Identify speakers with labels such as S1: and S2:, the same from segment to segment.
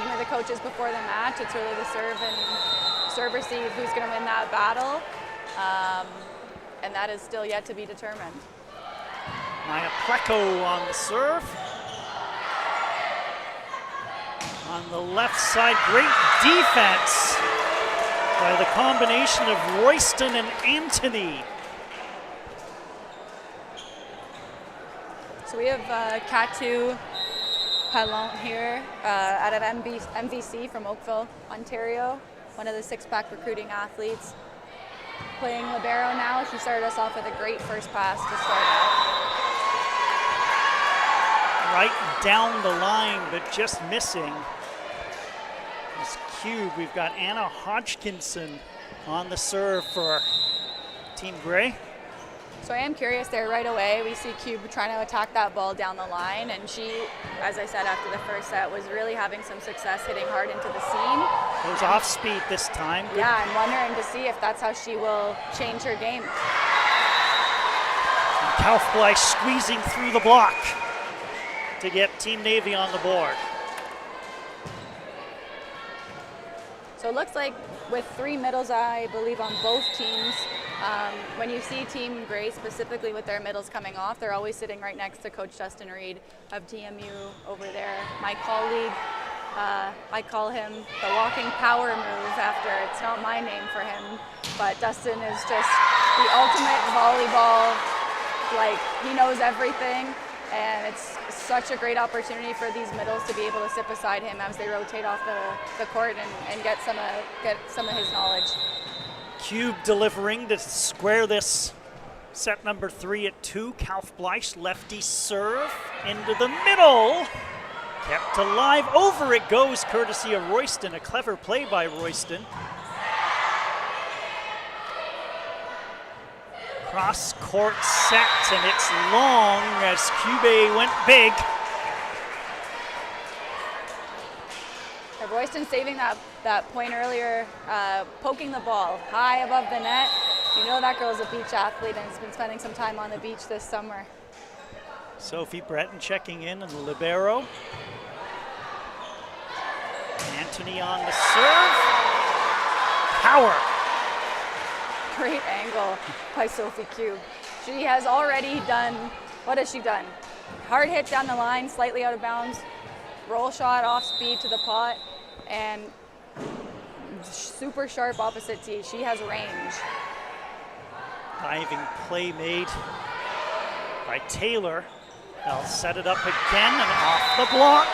S1: speaking with the coaches before the match, it's really the serve receive who's going to win that battle, and that is still yet to be determined.
S2: Maya Pleco on the serve. On the left side, great defense by the combination of Royston and Anthony.
S1: So we have Katu Palon here out of MVC from Oakville, Ontario, one of the six-pack recruiting athletes. Playing libero now. She started us off with a great first pass to start out.
S2: Right down the line, but just missing. This cube, we've got Anna Hodgkinson on the serve for Team Grey.
S1: So I am curious there right away. We see Cube trying to attack that ball down the line, and she, as I said after the first set, was really having some success hitting hard into the seam.
S2: It was off speed this time. Good.
S1: Yeah, I'm wondering to see if that's how she will change her game.
S2: And Kaufbleich squeezing through the block to get Team Navy on the board.
S1: So it looks like with three middles, I believe, on both teams, when you see Team Grey specifically with their middles coming off, they're always sitting right next to Coach Dustin Reed of DMU over there. My colleague, I call him the walking power move after, it's not my name for him, but Dustin is just the ultimate volleyball, like he knows everything. And it's such a great opportunity for these middles to be able to sit beside him as they rotate off the court and get some of his knowledge.
S2: Cube delivering to square this set number 3 at 2. Kaufbleich, lefty serve into the middle. Kept alive, over it goes courtesy of Royston. A clever play by Royston. Cross court set, and it's long as Cube went big.
S1: Royston saving that point earlier, poking the ball high above the net. You know that girl's a beach athlete and has been spending some time on the beach this summer.
S2: Sophie Breton checking in the libero. Anthony on the serve. Power.
S1: Great angle by Sophie Cube. She has already done, what has she done? Hard hit down the line, slightly out of bounds, roll shot off speed to the pot, and super sharp opposite tee. She has range.
S2: Diving play made by Taylor. They'll set it up again and off the block.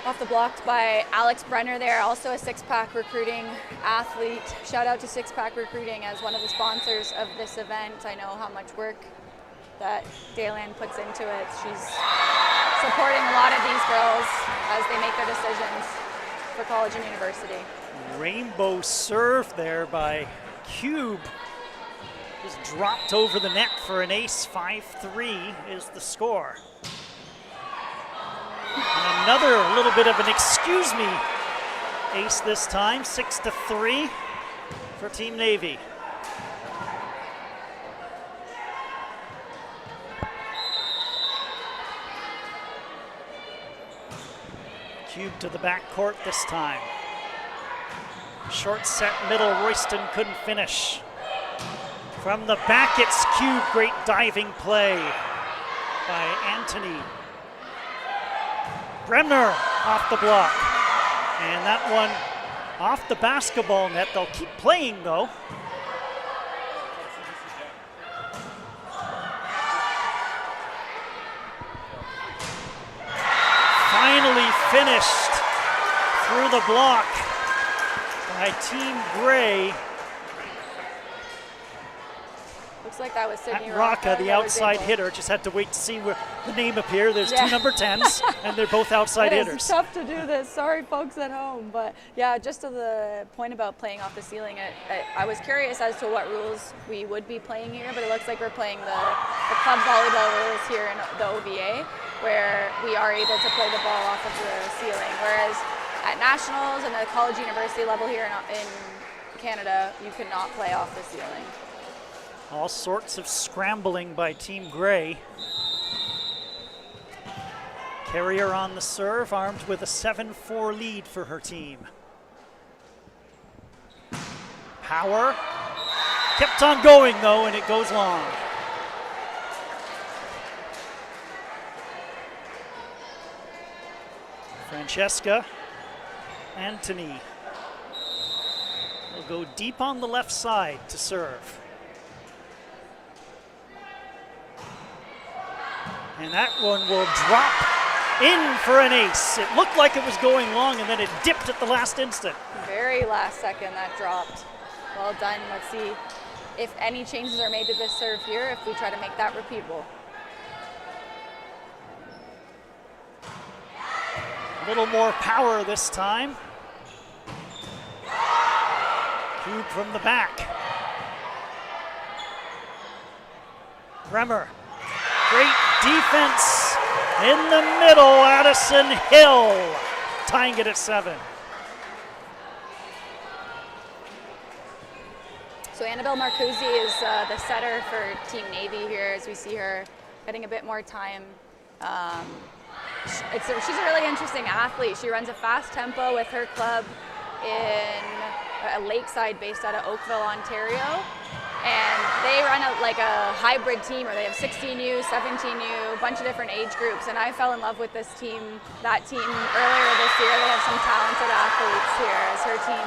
S1: Off the block by Alex Brenner there, also a six-pack recruiting athlete. Shout out to Six-Pack Recruiting as one of the sponsors of this event. I know how much work that Daylan puts into it. She's supporting a lot of these girls as they make their decisions for college and university.
S2: Rainbow serve there by Cube. Just dropped over the net for an ace. 5-3 is the score. And another little bit of an excuse me ace this time. 6-3 for Team Navy. Cube to the backcourt this time. Short set middle, Royston couldn't finish. From the back, it's Cube. Great diving play by Anthony. Bremner off the block. And that one off the basketball net. They'll keep playing though. Finally finished through the block by Team Grey.
S1: Looks like that was Sydney
S2: Rocca, the outside hitter, just had to wait to see where the name appear. There's two number 10s, and they're both outside hitters.
S1: It's tough to do this. Sorry, folks at home. But yeah, just to the point about playing off the ceiling, I was curious as to what rules we would be playing here, but it looks like we're playing the club volleyball rules here in the OVA, where we are able to play the ball off of the ceiling, whereas at nationals and the college university level here in Canada, you cannot play off the ceiling.
S2: All sorts of scrambling by Team Grey. Carrier on the serve, armed with a 7-4 lead for her team. Power. Kept on going though, and it goes long. Francesca Antony will go deep on the left side to serve. And that one will drop in for an ace. It looked like it was going long, and then it dipped at the last instant.
S1: Very last second that dropped. Well done. Let's see if any changes are made to this serve here, if we try to make that repeatable.
S2: A little more power this time. Cube from the back. Bremer. Great defense in the middle. Addison Hill tying it at 7.
S1: So Annabelle Marcuzzi is the setter for Team Navy here, as we see her getting a bit more time. She's a really interesting athlete. She runs a fast tempo with her club in Lakeside, based out of Oakville, Ontario. And they run a hybrid team, where they have 16U, 17U, a bunch of different age groups. And I fell in love with this team, that team earlier this year. They have some talented athletes here, as her team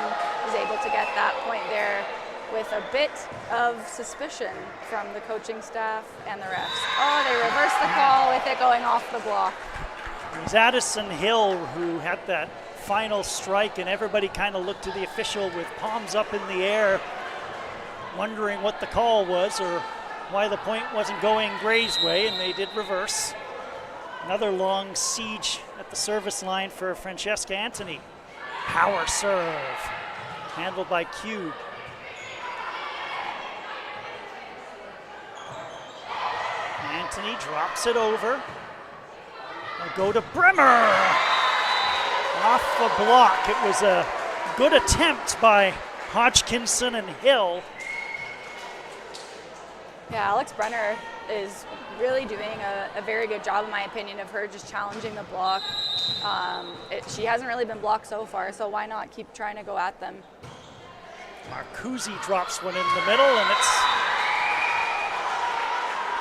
S1: is able to get that point there with a bit of suspicion from the coaching staff and the refs. Oh, they reversed the call with it going off the block.
S2: It was Addison Hill who had that final strike, and everybody kind of looked to the official with palms up in the air, wondering what the call was or why the point wasn't going Gray's way, and they did reverse. Another long siege at the service line for Francesca Antony. Power serve, handled by Cube. Antony drops it over. They'll go to Bremer. Off the block. It was a good attempt by Hodgkinson and Hill.
S1: Yeah, Alex Brenner is really doing a very good job, in my opinion, of her just challenging the block. She hasn't really been blocked so far, so why not keep trying to go at them?
S2: Marcuzzi drops one in the middle, and it's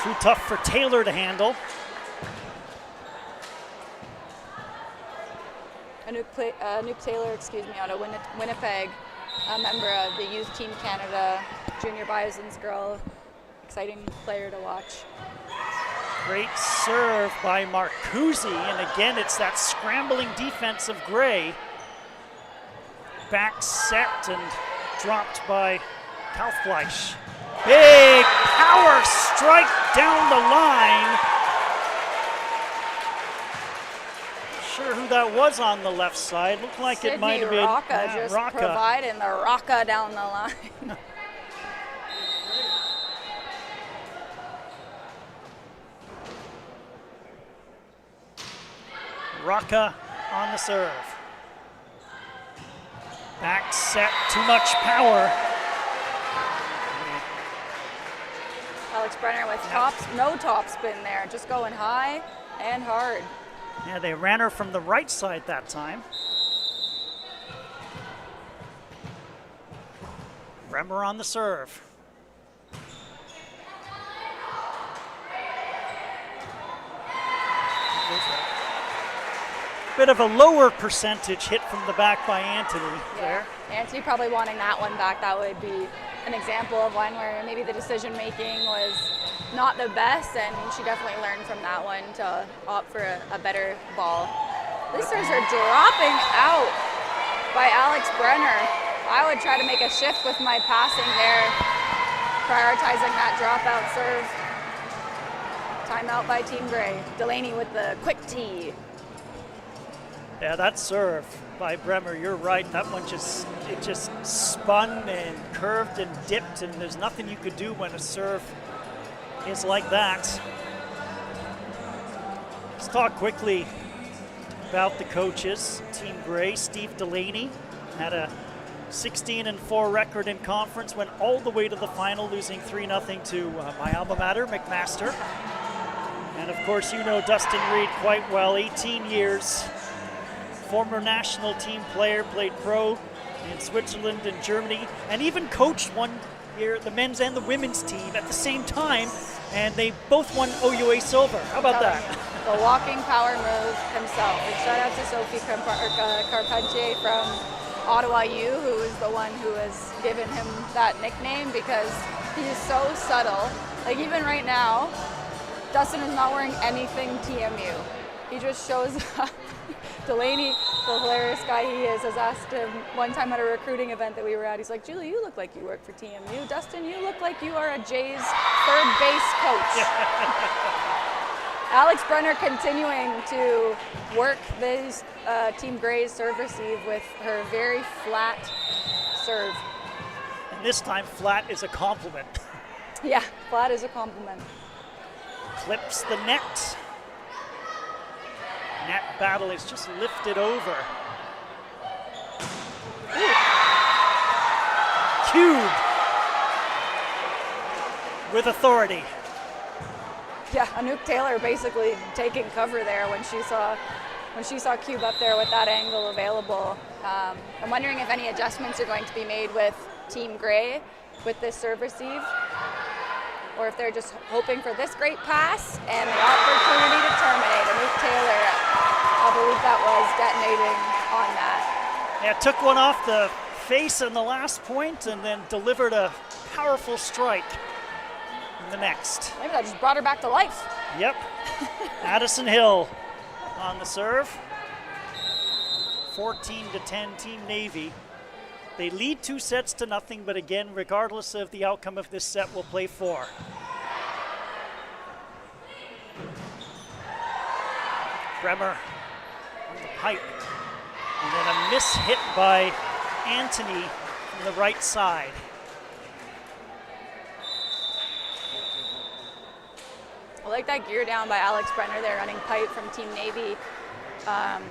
S2: too tough for Taylor to handle.
S1: Anouk Taylor, out of Winnipeg, a member of the Youth Team Canada, Junior Bison's girl. Exciting player to watch.
S2: Great serve by Marcuzzi, and again it's that scrambling defense of Gray. Back set and dropped by Kaufbleich. Big power strike down the line. Sure who that was on the left side. Looked like
S1: Sydney
S2: it might have been
S1: Rocca, just
S2: Rocca.
S1: Providing the Rocca down the line.
S2: Rocca on the serve. Back set, too much power.
S1: Alex Brenner with no top spin there, just going high and hard.
S2: Yeah, they ran her from the right side that time. Bremer on the serve. Bit of a lower percentage hit from the back by Antony there.
S1: Antony probably wanting that one back. That would be an example of one where maybe the decision making was not the best, and she definitely learned from that one to opt for a better ball. These serves are dropping out by Alex Brenner. I would try to make a shift with my passing there, prioritizing that dropout serve. Timeout by Team Gray. Delaney with the quick tee.
S2: Yeah, that serve by Bremer, you're right. That one just spun and curved and dipped, and there's nothing you could do when a serve is like that. Let's talk quickly about the coaches. Team Gray, Steve Delaney had a 16-4 record in conference, went all the way to the final, losing 3-0 to my alma mater, McMaster. And of course, you know Dustin Reed quite well, 18 years. Former national team player, played pro in Switzerland and Germany, and even coached one year the men's and the women's team at the same time, and they both won OUA silver. How about that?
S1: The walking power move himself. And shout out to Sophie Carpentier from Ottawa U, who is the one who has given him that nickname, because he's so subtle. Like even right now, Dustin is not wearing anything TMU. He just shows up. Delaney, the hilarious guy he is, has asked him one time at a recruiting event that we were at, he's like, Julie, you look like you work for TMU. Dustin, you look like you are a Jays third base coach. Alex Brenner continuing to work this Team Gray's serve receive with her very flat serve.
S2: And this time, flat is a compliment.
S1: Yeah, flat is a compliment.
S2: Clips the net. Net battle is just lifted over. Ooh. Cube with authority.
S1: Yeah, Anouk Taylor basically taking cover there when she saw Cube up there with that angle available. I'm wondering if any adjustments are going to be made with Team Gray with this serve receive, or if they're just hoping for this great pass and the opportunity to terminate. Anouk Taylor, I believe that was detonating on that.
S2: Yeah, took one off the face in the last point and then delivered a powerful strike in the next.
S1: Maybe that just brought her back to life.
S2: Yep. Addison Hill on the serve. 14-10 Team Navy. They lead 2-0, but again, regardless of the outcome of this set, we'll play 4. Bremer on the pipe. And then a miss hit by Anthony from the right side.
S1: I like that gear down by Alex Brenner there, running pipe from Team Navy.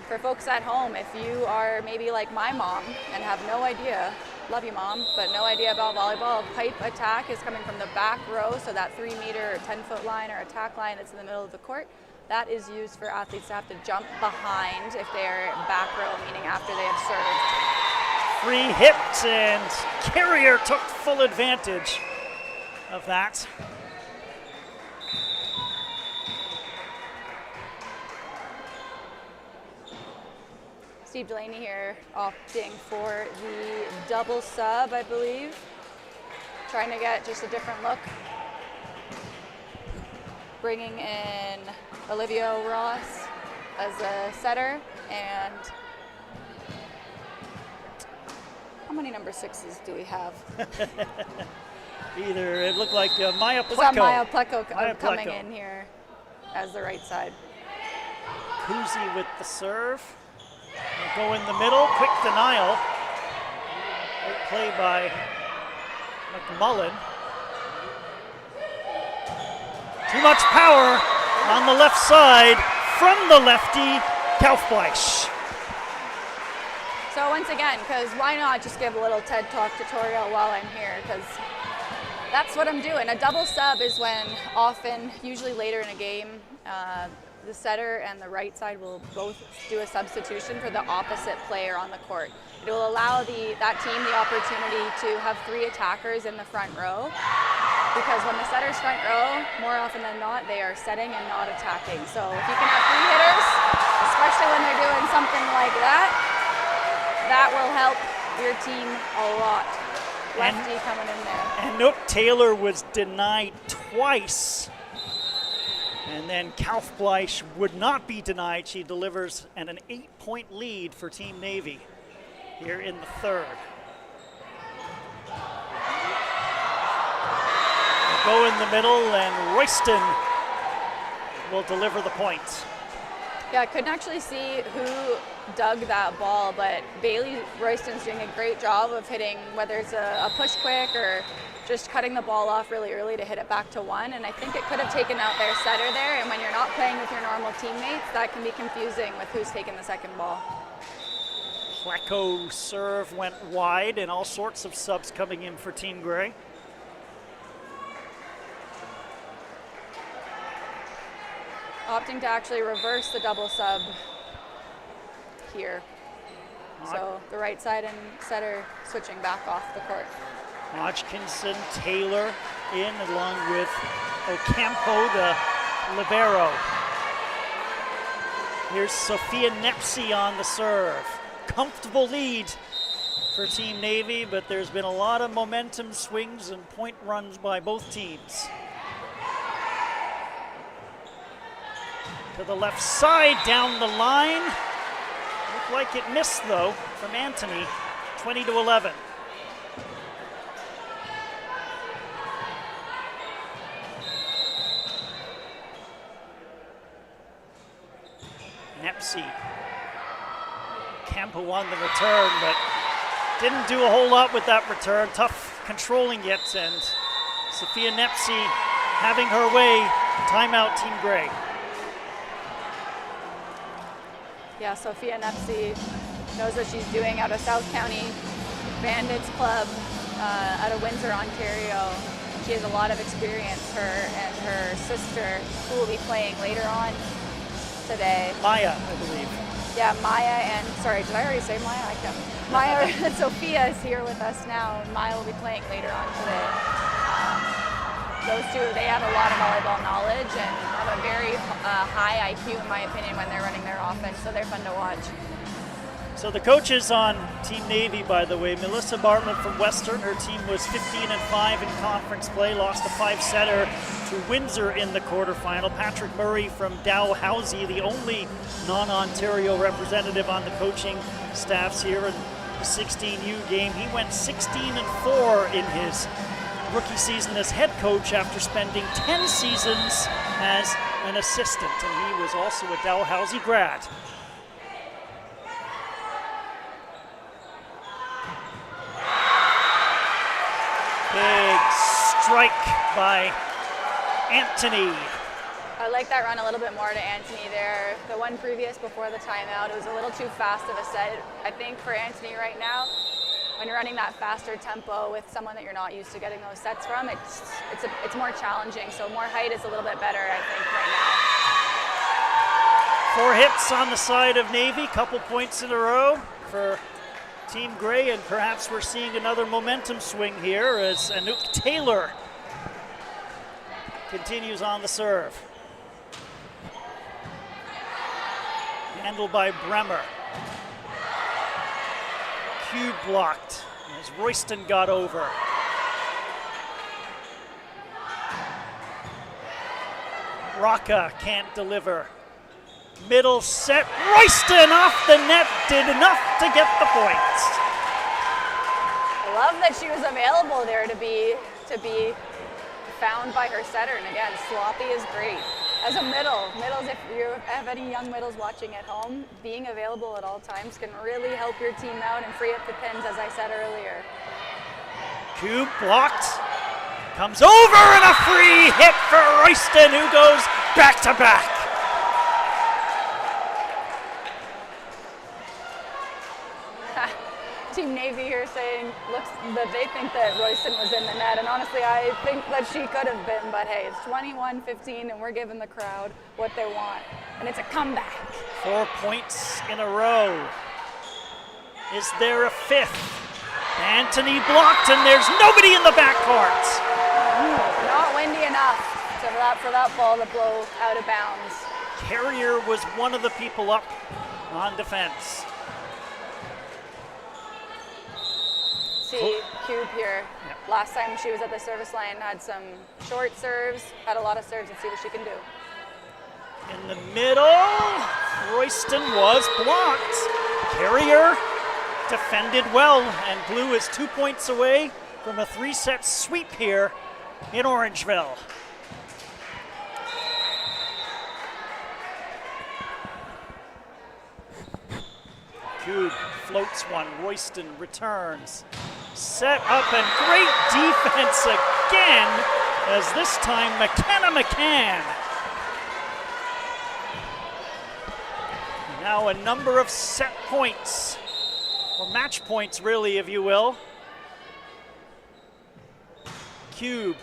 S1: For folks at home, if you are maybe like my mom and have no idea, love you mom, but no idea about volleyball, a pipe attack is coming from the back row, so that 3-meter or 10-foot line or attack line that's in the middle of the court, that is used for athletes to have to jump behind if they're back row, meaning after they have served.
S2: Free hit, and Carrier took full advantage of that.
S1: Steve Delaney here opting for the double sub, I believe. Trying to get just a different look. Bringing in Olivia Ross as a setter, and how many number 6s do we have?
S2: Either it looked like Maya Pleco.
S1: Is that Maya Pleco coming
S2: Pleco
S1: in here as the right side?
S2: Kuzi with the serve. We'll go in the middle, quick denial. Great play by McMullen. Too much power on the left side from the lefty, Kaufbleich.
S1: So once again, because why not just give a little TED Talk tutorial while I'm here, because that's what I'm doing. A double sub is when often, usually later in a game, the setter and the right side will both do a substitution for the opposite player on the court. It will allow that team the opportunity to have 3 attackers in the front row, because when the setter's front row, more often than not, they are setting and not attacking. So if you can have 3 hitters, especially when they're doing something like that, that will help your team a lot. Lefty coming in there.
S2: And Anouk Taylor was denied twice. And then Kaufbleich would not be denied. She delivers an 8-point lead for Team Navy here in the third. We'll go in the middle, and Royston will deliver the point.
S1: Yeah, I couldn't actually see who dug that ball, but Bailey Royston's doing a great job of hitting, whether it's a push quick or just cutting the ball off really early to hit it back to 1, and I think it could have taken out their setter there, and when you're not playing with your normal teammates, that can be confusing with who's taking the second ball.
S2: Pleco serve went wide, and all sorts of subs coming in for Team Gray.
S1: opting to actually reverse the double sub here. So the right side and setter switching back off the court.
S2: Hodgkinson, Taylor in along with Ocampo, the libero. Here's Sophia Nepsi on the serve. Comfortable lead for Team Navy, but there's been a lot of momentum swings and point runs by both teams. To the left side, down the line. Looked like it missed though from Anthony, 20-11. Nepsi. Campo on the return, but didn't do a whole lot with that return. Tough controlling it, and Sophia Nepsi having her way. Timeout, Team Grey.
S1: Yeah, Sophia Nepsi knows what she's doing out of South County Bandits Club out of Windsor, Ontario. She has a lot of experience, her and her sister, who will be playing later on today.
S2: Maya, I believe.
S1: Yeah, Maya and, sorry, did I already say Maya? I can't. Maya and Sophia is here with us now, and Maya will be playing later on today. Those two, they have a lot of volleyball knowledge and have a very high IQ, in my opinion, when they're running their offense, so they're fun to watch.
S2: So the coaches on Team Navy, by the way, Melissa Bartlett from Western, her team was 15-5 in conference play, lost a 5-setter to Windsor in the quarterfinal. Patrick Murray from Dalhousie, the only non-Ontario representative on the coaching staffs here in the 16U game. He went 16-4 in his rookie season as head coach after spending 10 seasons as an assistant, and he was also a Dalhousie grad. Big strike by Anthony.
S1: I like that run a little bit more to Anthony there. The one previous before the timeout, it was a little too fast of a set, I think, for Anthony right now. When you're running that faster tempo with someone that you're not used to getting those sets from, it's more challenging. So more height is a little bit better, I think, right now.
S2: 4 hits on the side of Navy, couple points in a row for Team Grey, and perhaps we're seeing another momentum swing here as Anouk Taylor continues on the serve. Handled by Bremer. Cube blocked as Royston got over. Rocca can't deliver. Middle set, Royston off the net, did enough to get the points.
S1: I love that she was available there to be found by her setter. And again, sloppy is great. As a middles, if you have any young middles watching at home, being available at all times can really help your team out and free up the pins, as I said earlier.
S2: Cube blocked, comes over, and a free hit for Royston, who goes back to back.
S1: Team Navy here saying that they think that Royston was in the net, and honestly I think that she could have been, but hey, it's 21-15 and we're giving the crowd what they want, and it's a comeback. 4
S2: points in a row. Is there a fifth? Anthony blocked, and there's nobody in the backcourt.
S1: Not windy enough for that ball to blow out of bounds.
S2: Carrier was one of the people up on defense.
S1: See Cube here. Yep. Last time she was at the service line, had some short serves, had a lot of serves, and see what she can do.
S2: In the middle, Royston was blocked. Carrier defended well, and Blue is 2 points away from a 3-set sweep here in Orangeville. Cube floats one, Royston returns. Set up, and great defense again, as this time McKenna McCann. Now a number of set points, or match points really, if you will. Cube.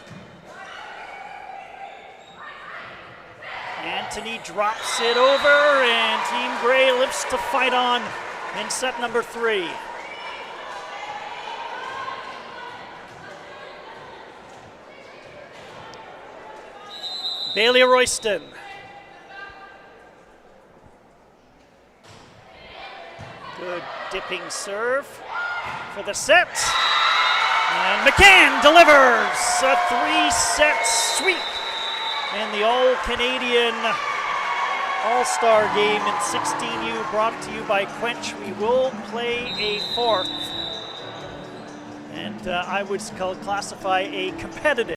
S2: Anthony drops it over, and Team Grey lives to fight on in set number 3. Bailey Royston. Good dipping serve for the set. And McCann delivers a 3-set sweep in the All-Canadian All-Star game in 16U, brought to you by CWENCH. We will play a 4th, and I would classify a competitive